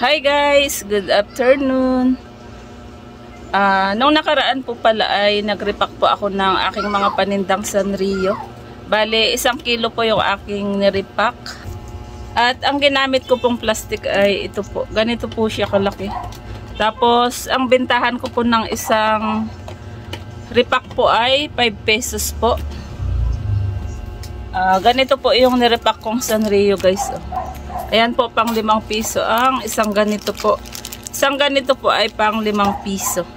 Hi guys! Good afternoon! Nung nakaraan po pala ay nag-repack po ako ng aking mga panindang Sanrio. Bale, 1 kilo po yung aking nirepack. At ang ginamit ko pong plastic ay ito po. Ganito po siya kalaki. Tapos, ang bentahan ko po ng isang repack po ay 5 pesos po. Ganito po yung nirepack kong Sanrio guys. Ayan po, pang 5 piso ang isang ganito po. Isang ganito po ay pang 5 piso.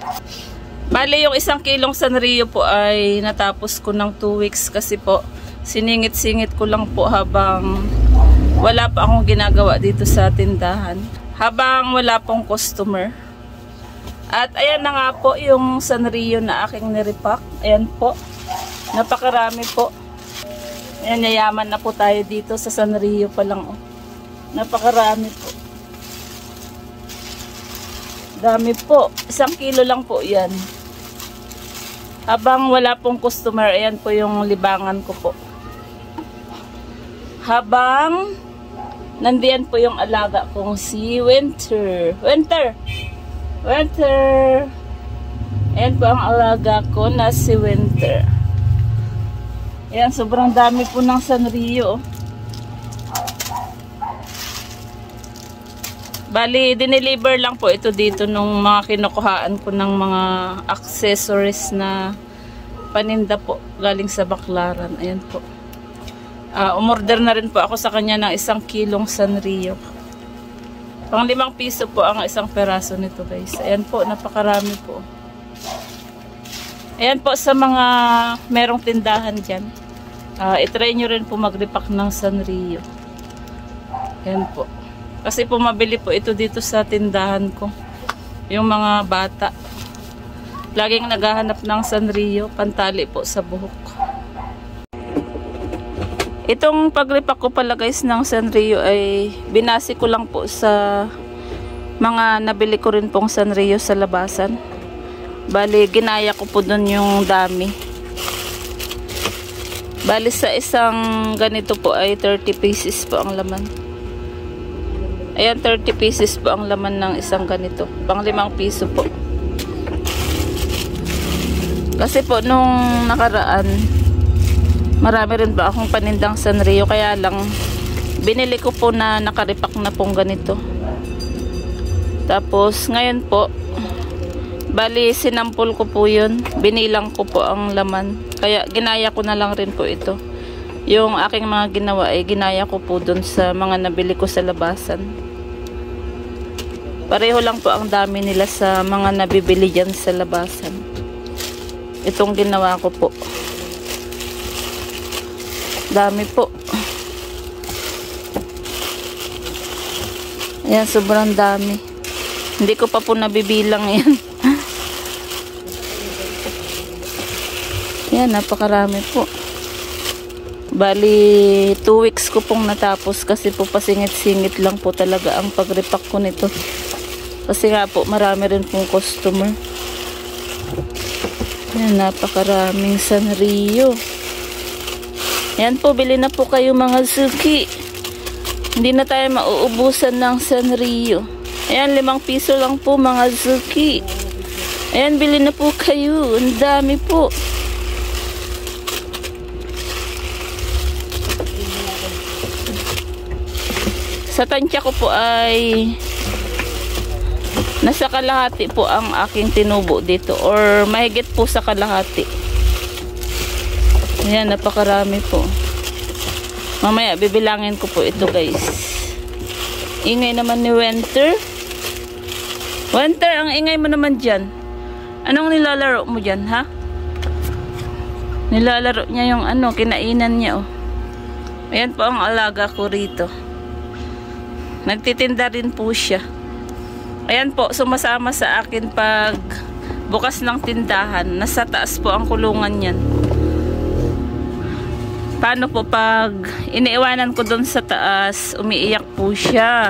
Bale, yung 1 kilong Sanrio po ay natapos ko ng 2 weeks kasi po siningit-singit ko lang po habang wala pa akong ginagawa dito sa tindahan. Habang wala pong customer. At ayan na nga po yung Sanrio na aking nirepack. Ayan po. Napakarami po. Ayan, yayaman na po tayo dito sa Sanrio pa lang. Oh. Napakarami po. Dami po. 1 kilo lang po yan. Habang wala pong customer, ayan po yung libangan ko po. Habang nandiyan po yung alaga kong si Winter. Winter! Winter! Ayan po ang alaga ko na si Winter. Ayan, sobrang dami po ng Sanrio. Bali, dineliver lang po ito dito nung mga kinukuhaan ko ng mga accessories na paninda po galing sa Baclaran. Ayan po. Umorder na rin po ako sa kanya ng 1 kilong Sanrio. Pang 5 piso po ang isang peraso nito guys. Ayan po, napakarami po. Ayan po sa mga merong tindahan dyan. I-try nyo rin po mag-repack ng Sanrio. Ayan po. Kasi pumabili po ito dito sa tindahan ko. Yung mga bata. Laging naghahanap ng Sanrio. Pantali po sa buhok. Itong pag-repack ko pala guys ng Sanrio ay binasi ko lang po sa mga nabili ko rin pong Sanrio sa labasan. Bali, ginaya ko po dun yung dami. Bali, sa isang ganito po ay 30 pieces po ang laman. Ayan, 30 pieces po ang laman ng isang ganito. Pang 5 piso po. Kasi po nung nakaraan, marami rin ba akong panindang Sanrio. Kaya lang, binili ko po na nakaripak na pong ganito. Tapos, ngayon po, bali, sinampol ko po yun. Binilang ko po ang laman. Kaya, ginaya ko na lang rin po ito. Yung aking mga ginawa ay ginaya ko po dun sa mga nabili ko sa labasan. Pareho lang po ang dami nila sa mga nabibili dyan sa labasan. Itong ginawa ko po. Dami po. Ayan, sobrang dami. Hindi ko pa po nabibilang yan. Ayan, napakarami po. Bali, 2 weeks ko pong natapos kasi po pasingit-singit lang po talaga ang pag-repack ko nito. Kasi nga po, marami rin pong customer. Ayan, napakaraming Sanrio. Ayan po, bili na po kayo mga suki. Hindi na tayo mauubusan ng Sanrio. Ayan, 5 piso lang po mga suki. Ayan, bili na po kayo. Ang dami po. Sa tansya ko po ay nasa kalahati po ang aking tinubo dito or mahigit po sa kalahati. Ayan, napakarami po. Mamaya bibilangin ko po ito guys. Ingay naman ni Winter. Winter, ang ingay mo naman dyan. Anong nilalaro mo dyan, ha? Nilalaro niya yung ano, kinainan niya, oh. Ayan po ang alaga ko rito. Nagtitinda rin po siya. Ayan po, sumasama sa akin pag bukas ng tindahan. Nasa taas po ang kulungan niyan. Paano po pag iniiwanan ko doon sa taas, umiiyak po siya.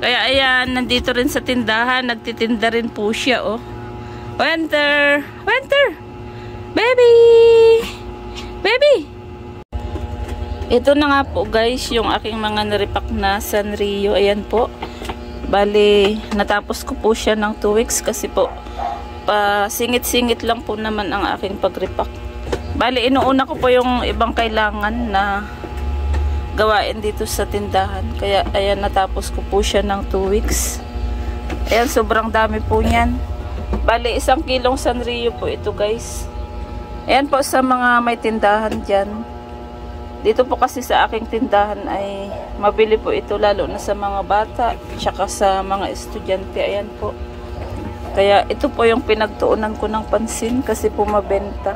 Kaya ayan, nandito rin sa tindahan, nagtitinda rin po siya, oh. Winter! Winter! Baby! Baby! Ito na nga po guys, yung aking mga nirepack na Sanrio. Ayan po. Bali, natapos ko po siya ng 2 weeks kasi po pa-singit-singit lang po naman ang aking pag-repack. Bali, inuuna ko po yung ibang kailangan na gawain dito sa tindahan. Kaya, ayan, natapos ko po siya ng 2 weeks. Ayan, sobrang dami po niyan. Bali, 1 kilong Sanrio po ito, guys. Ayan po sa mga may tindahan dyan. Dito po kasi sa aking tindahan ay mabili po ito lalo na sa mga bata tsaka sa mga estudyante. Ayan po. Kaya ito po yung pinagtuunan ko ng pansin kasi po mabenta.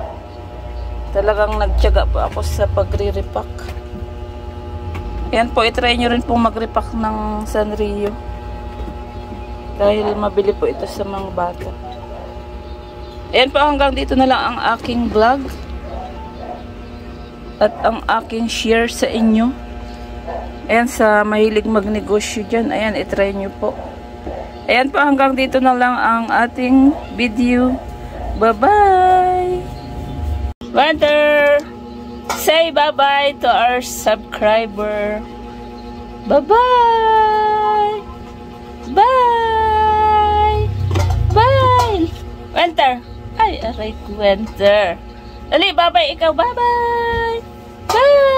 Talagang nagtiyaga po ako sa pagre-repack. Ayan po, itry nyo rin po mag-repack ng Sanrio. Dahil mabili po ito sa mga bata. Ayan po, hanggang dito na lang ang aking vlog. At ang aking share sa inyo. Ayan, sa mahilig magnegosyo dyan. Ayan, itry nyo po. Ayan po, hanggang dito na lang ang ating video. Bye-bye! Wonder! Say bye-bye to our subscriber. Bye-bye! Bye! Bye! Winter! Ay, aray ko, Winter. Dali, bye-bye ikaw. Bye-bye! Bye!